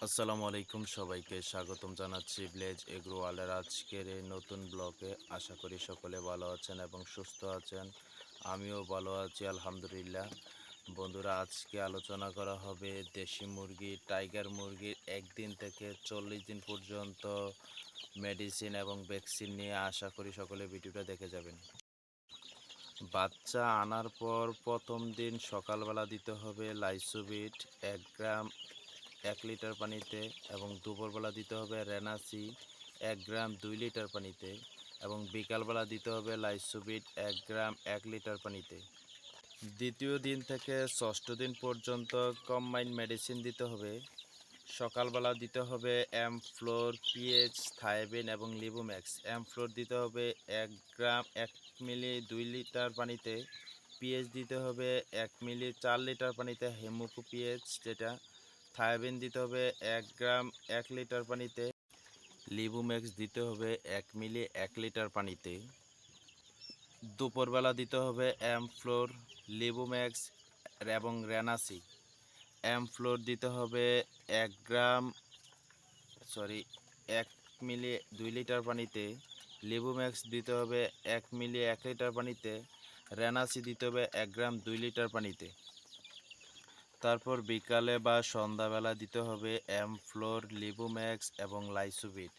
আসসালামু আলাইকুম, সবাইকে স্বাগতম জানাচ্ছি ভিলেজ এগ্রো ওয়ার্ল্ডের আজকের এই নতুন ব্লগে। আশা করি সকলে ভালো আছেন এবং সুস্থ আছেন। আমিও ভালো আছি আলহামদুলিল্লাহ। বন্ধুরা, আজকে আলোচনা করা হবে দেশি মুরগি, টাইগার মুরগির 1 দিন থেকে 40 দিন পর্যন্ত মেডিসিন এবং ভ্যাকসিন নিয়ে। আশা করি সকলে ভিডিওটা দেখে যাবেন। বাচ্চা আনার পর প্রথম দিন সকালবেলা দিতে হবে লাইসোভিট 1 গ্রাম 1 লিটার পানিতে, এবং দুপুরবেলা দিতে হবে রেনাসি 1 গ্রাম 2 লিটার পানিতে, এবং বিকালবেলা দিতে হবে লাইসোভিট 1 গ্রাম 1 লিটার পানিতে। দ্বিতীয় দিন থেকে ষষ্ঠ দিন পর্যন্ত কম্বাইন্ড মেডিসিন দিতে হবে। সকালবেলা দিতে হবে অ্যামফ্লোর, পিএইচ, থায়াবিন এবং লিবুম্যাক্স। অ্যামফ্লোর দিতে হবে 1 গ্রাম 1 মিলি 2 লিটার পানিতে। পিএইচ দিতে হবে 1 মিলি 4 লিটার পানিতে, হেমোকো পিএইচ যেটা। থায়াবিন দিতে হবে 1 গ্রাম 1 লিটার পানিতে। লিবুম্যাক্স দিতে হবে 1 মিলি 1 লিটার পানিতে। দুপুরবেলা দিতে হবে অ্যামফ্লোর, লিবুম্যাক্স এবং রেনাসি। অ্যামফ্লোর দিতে হবে 1 গ্রাম 1 মিলি 2 লিটার পানিতে। লিবুম্যাক্স দিতে হবে 1 মিলি 1 লিটার পানিতে। রেনাসি দিতে হবে 1 গ্রাম 2 লিটার পানিতে। তারপর বিকালে বা সন্ধ্যাবেলা দিতে হবে অ্যামফ্লোর, লিবুম্যাক্স এবং লাইসোভিট।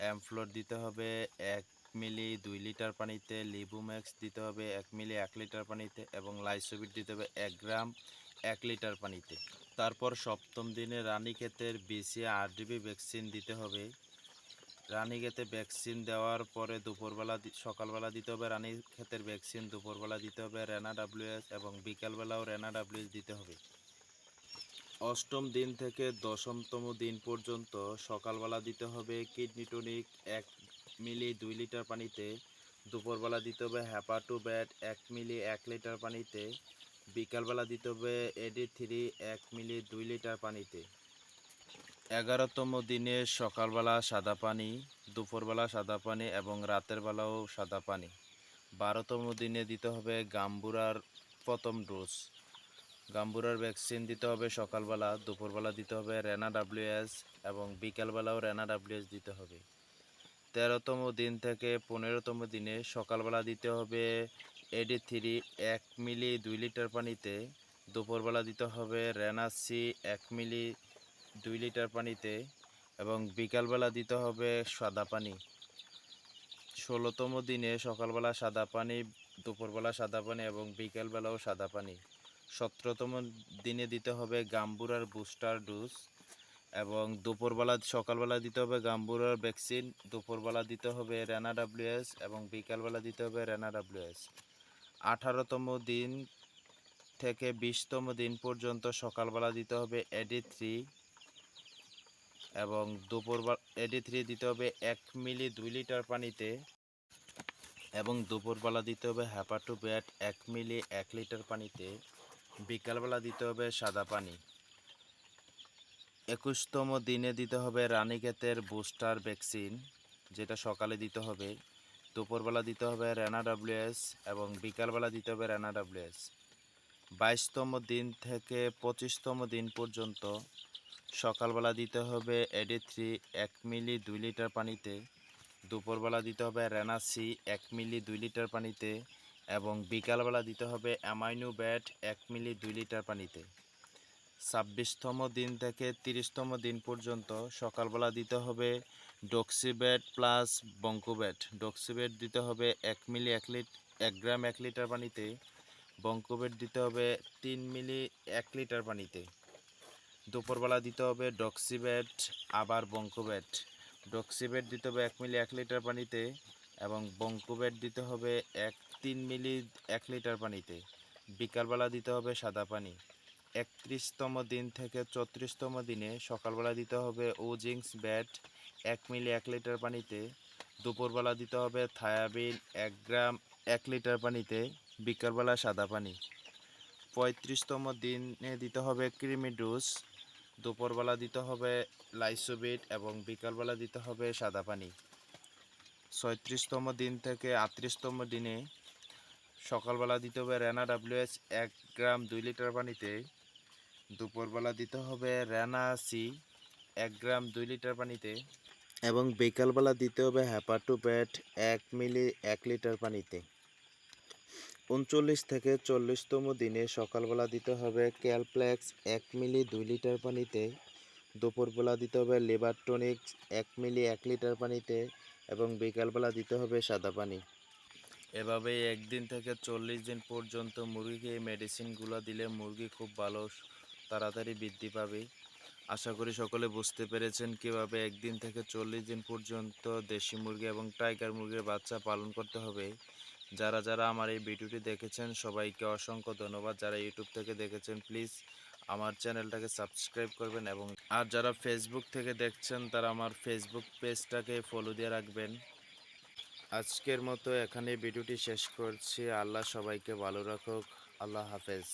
অ্যামফ্লোর দিতে হবে 1 মিলি 2 লিটার পানিতে, লিবুম্যাক্স দিতে হবে 1 মিলি 1 লিটার পানিতে, এবং লাইসোভিট দিতে হবে 1 গ্রাম 1 লিটার পানিতে। তারপর সপ্তম দিনে রানীক্ষেতের বিসি আরডিবি ভ্যাকসিন দিতে হবে। রানীক্ষেতে ভ্যাকসিন দেওয়ার পরে সকালবেলা দিতে হবে রানীক্ষেতের ভ্যাকসিন, দুপুরবেলা দিতে হবে রেনা ডাব্লিউএস এবং বিকালবেলাও রেনা ডাব্লিউএস দিতে হবে। অষ্টম দিন থেকে দশমতম দিন পর্যন্ত সকালবেলা দিতে হবে কিডনি টনিক 1 মিলি 2 লিটার পানিতে। দুপুরবেলা দিতে হবে হ্যাপাটোব্যাট 1 মিলি 1 লিটার পানিতে। বিকালবেলা দিতে হবে AD3 1 মিলি 2 লিটার পানিতে। 11তম দিনে সকালবেলা সাদা পানি, দুপুরবেলা সাদা পানি এবং রাতের বেলাও সাদা পানি। 12তম দিনে দিতে হবে গাম্বুরার প্রথম ডোজ। গাম্বুরার ভ্যাকসিন দিতে হবে সকালবেলা, দুপুরবেলা দিতে হবে রেনা ডাব্লিউএস এবং বিকালবেলাও রেনা ডাব্লিউএস দিতে হবে। 13তম দিন থেকে 15তম দিনে সকালবেলা দিতে হবে AD3 1 মিলি 2 লিটার পানিতে। দুপুরবেলা দিতে হবে রেনাসি 1 মিলি 2 লিটার পানিতে, এবং বিকালবেলা দিতে হবে সাদা পানি। 16তম দিনে সকালবেলা সাদা পানি, দুপুরবেলা সাদা পানি এবং বিকালবেলাও সাদা পানি। 17তম দিনে দিতে হবে গাম্বুরার বুস্টার ডোজ, এবং সকালবেলা দিতে হবে গাম্বুরার ভ্যাকসিন, দুপুরবেলা দিতে হবে রেনা ডাব্লিউএস এবং বিকালবেলা দিতে হবে রেনা ডাব্লিউএস। 18তম দিন থেকে 20তম দিন পর্যন্ত সকালবেলা দিতে হবে AD3, এবং AD3 দিতে হবে 1 মিলি 2 লিটার পানিতে, এবং দুপুরবেলা দিতে হবে হ্যাপাটোব্যাট 1 মিলি 1 লিটার পানিতে। বিকালবেলা দিতে হবে সাদা পানি। 21তম দিনে দিতে হবে রানীক্ষেতের বুস্টার ভ্যাকসিন, যেটা সকালে দিতে হবে। দুপুরবেলা দিতে হবে রেনা ডাব্লিউএস এবং বিকালবেলা দিতে হবে রেনা ডাব্লিউএস। 22তম দিন থেকে 25তম দিন পর্যন্ত সকালবেলা দিতে হবে AD3 1 মিলি 2 লিটার পানিতে। দুপুরবেলা দিতে হবে রেনাসি 1 মিলি 2 লিটার পানিতে, এবং বিকালবেলা দিতে হবে অ্যামাইনোব্যাট 1 মিলি 2 লিটার পানিতে। 26তম দিন থেকে 30তম দিন পর্যন্ত সকালবেলা দিতে হবে ডক্সিব্যাট প্লাস বঙ্কোব্যাট। ডক্সিব্যাট দিতে হবে 1 মিলি 1 গ্রাম 1 লিটার পানিতে। বঙ্কোব্যাট দিতে হবে 3 মিলি 1 লিটার পানিতে। দুপুরবেলা দিতে হবে ডক্সিব্যাট আবার বঙ্কোব্যাট। ডক্সিব্যাট দিতে হবে 1 মিলি 1 লিটার পানিতে, এবং বঙ্কোব্যাট দিতে হবে 3 মিলি 1 লিটার পানিতে। বিকালবেলা দিতে হবে সাদা পানি। 31তম দিন থেকে 34তম দিনে সকালবেলা দিতে হবে ওজিংস ব্যাট 1 মিলি 1 লিটার পানিতে। দুপুরবেলা দিতে হবে থায়াবিন 1 গ্রাম 1 লিটার পানিতে। বিকালবেলা সাদা পানি। 35তম দিনে দিতে হবে ক্রিমি ডোজ। দুপুরবেলা দিতে হবে লাইসোভিট এবং বিকালবেলা দিতে হবে সাদা পানি। 36তম দিন থেকে 38তম দিনে সকালবেলা দিতে হবে রেনা ডাব্লিউএস 1 গ্রাম 2 লিটার পানিতে। দুপুরবেলা দিতে হবে রেনা সি 1 গ্রাম 2 লিটার পানিতে এবং বিকালবেলা দিতে হবে হ্যাপাটোপ্যাট 1 মিলি 1 লিটার পানিতে। 39 থেকে 40তম দিনে সকালবেলা দিতে হবে ক্যালপ্লেক্স 1 মিলি 2 লিটার পানিতে। দুপুরবেলা দিতে হবে লিভার টনিক্স 1 মিলি 1 লিটার পানিতে এবং বিকালবেলা দিতে হবে সাদা পানি। এভাবেই 1 দিন থেকে 40 দিন পর্যন্ত মুরগিকে এই মেডিসিনগুলো দিলে মুরগি খুব ভালো তাড়াতাড়ি বৃদ্ধি পাবে। আশা করি সকলে বুঝতে পেরেছেন কিভাবে 1 দিন থেকে 40 দিন পর্যন্ত দেশি মুরগি এবং টাইগার মুরগির বাচ্চা পালন করতে হবে। যারা আমার এই ভিডিওটি দেখেছেন সবাইকে অসংখ্য ধন্যবাদ। যারা ইউটিউব থেকে দেখেছেন প্লিজ আমার চ্যানেলটাকে সাবস্ক্রাইব করবেন এবং আর যারা ফেসবুক থেকে দেখছেন তারা আমার ফেসবুক পেজটাকে ফলো দিয়ে রাখবেন। আজকের মতো এখানে ভিডিওটি শেষ করছি। আল্লাহ সবাইকে ভালো রাখুক। আল্লাহ হাফেজ।